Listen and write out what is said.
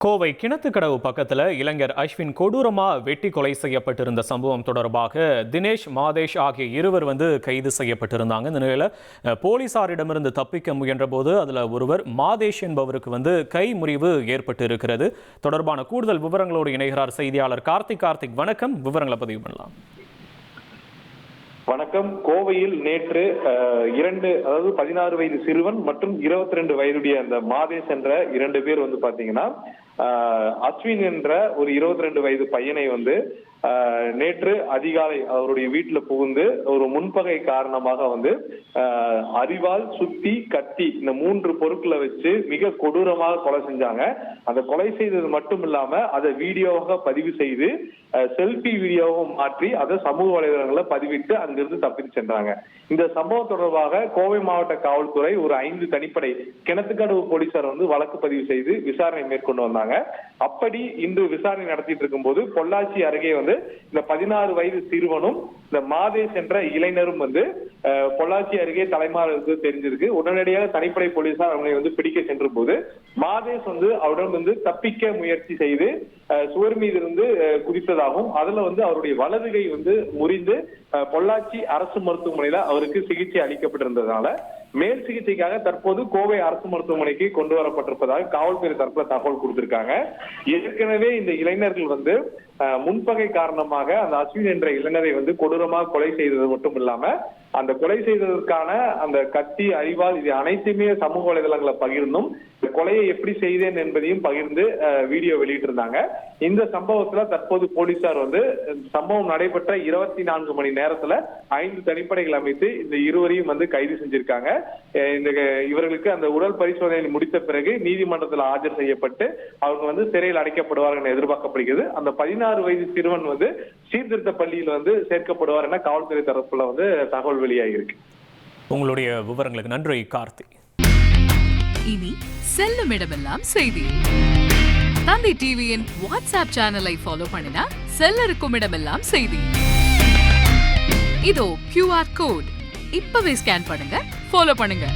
கோவை கிணத்துக்கடவு பக்கத்தில் இளைஞர் அஸ்வின் கொடூரமா வெட்டி கொலை செய்யப்பட்டிருந்த சம்பவம் தொடர்பாக தினேஷ் மாதேஷ் ஆகிய இருவர் கைது செய்யப்பட்டிருந்தாங்க. இந்த நிலையில் போலீசாரிடமிருந்து தப்பிக்க முயன்ற போது அதில் ஒருவர் மாதேஷ் என்பவருக்கு கை முறிவு ஏற்பட்டு இருக்கிறது. தொடர்பான கூடுதல் விவரங்களோடு இணைகிறார் செய்தியாளர் கார்த்திக். வணக்கம், விவரங்களை பதிவு பண்ணலாம். வணக்கம். கோவையில் நேற்று 16 வயது சிறுவன் மற்றும் 22 வயதுடைய அந்த மாதேஷ் என்ற 2 பேர் பாத்தீங்கன்னா அஸ்வின் என்ற ஒரு 22 வயது பையனை நேற்று அதிகாலை அவருடைய வீட்டுல புகுந்து ஒரு முன்பகை காரணமாக அரிவாள், சுத்தி, கத்தி இந்த 3 பொருட்களை வச்சு மிக கொடூரமாக கொலை செஞ்சாங்க. அந்த கொலை செய்தது மட்டும் இல்லாம அதை வீடியோவாக பதிவு செய்து செல்பி வீடியோவும் மாற்றி அதை சமூக வலைதளங்களை பதிவிட்டு அங்கிருந்து தப்பித்து சென்றாங்க. இந்த சம்பவம் தொடர்பாக கோவை மாவட்ட காவல்துறை ஒரு 5 தனிப்படை கிணத்துக்கடவு போலீசார் வழக்கு பதிவு செய்து விசாரணை மேற்கொண்டு வந்தாங்க. அப்படி இன்று விசாரணை நடத்திட்டு இருக்கும் போது பொள்ளாச்சி அருகே இந்த 16 வயது சிறுவனும் இந்த மாதேஷ் என்ற இளைஞரும் பொள்ளாச்சி அருகே தலைமாறு தெரிஞ்சிருக்கு. உடனடியாக தனிப்படை போலீசார் அவங்களை பிடிக்க சென்ற போது மாதேஷ் அவரிடம் தப்பிக்க முயற்சி செய்து சுவர் மீது இருந்து குதித்ததாகவும் அதுல அவருடைய வலது கை முறிந்து பொள்ளாச்சி அரசு மருத்துவமனையில அவருக்கு சிகிச்சை அளிக்கப்பட்டிருந்ததால மேல் சிகிச்சைக்காக தற்போது கோவை அரசு மருத்துவமனைக்கு கொண்டு வரப்பட்டிருப்பதாக காவல்துறை தரப்புல தகவல் கொடுத்திருக்காங்க. ஏற்கனவே இந்த இளைஞர்கள் முன்பகை காரணமாக அந்த அஸ்வின் என்ற இளைஞரை கொடூரமாக கொலை செய்தது மட்டும் இல்லாம அந்த கொலை செய்ததற்கான அந்த கத்தி, அரிவாள் இது அனைத்துமே சமூக வலைதளங்களை பகிர்ந்தும் கொலையை எப்படி செய்தேன் என்பதையும் பகிர்ந்து வீடியோ வெளியிட்டிருந்தாங்க. இந்த சம்பவத்துல தற்போது போலீசார் சம்பவம் நடைபெற்ற 24 மணி நேரத்துல 5 தனிப்படைகள் அமைத்து இந்த இருவரையும் கைது செஞ்சிருக்காங்க. இவர்களுக்கு அந்த உடல் பரிசோதனை முடித்த பிறகு நீதிமன்றத்தில் ஆஜர் செய்யப்பட்டு அவங்க சிறையில் அடைக்கப்படுவார்கள் என எதிர்பார்க்கப்படுகிறது. அந்த 16 வயது சிறுவன் சீர்திருத்த பள்ளியில் சேர்க்கப்படுவார் என காவல்துறை தரப்புல தகவல் வெளியாகிருக்கு. உங்களுடைய விவரங்களுக்கு நன்றி கார்த்தி. இனி செல்லும் இடமெல்லாம் செய்தி. தந்தை டிவியின் வாட்ஸ்அப் சேனலை ஃபாலோ பண்ணினா செல்ல இருக்கும் இடமெல்லாம் செய்தி. இதோ QR கோட் இப்பவே ஸ்கேன் பண்ணுங்க, ஃபாலோ பண்ணுங்க.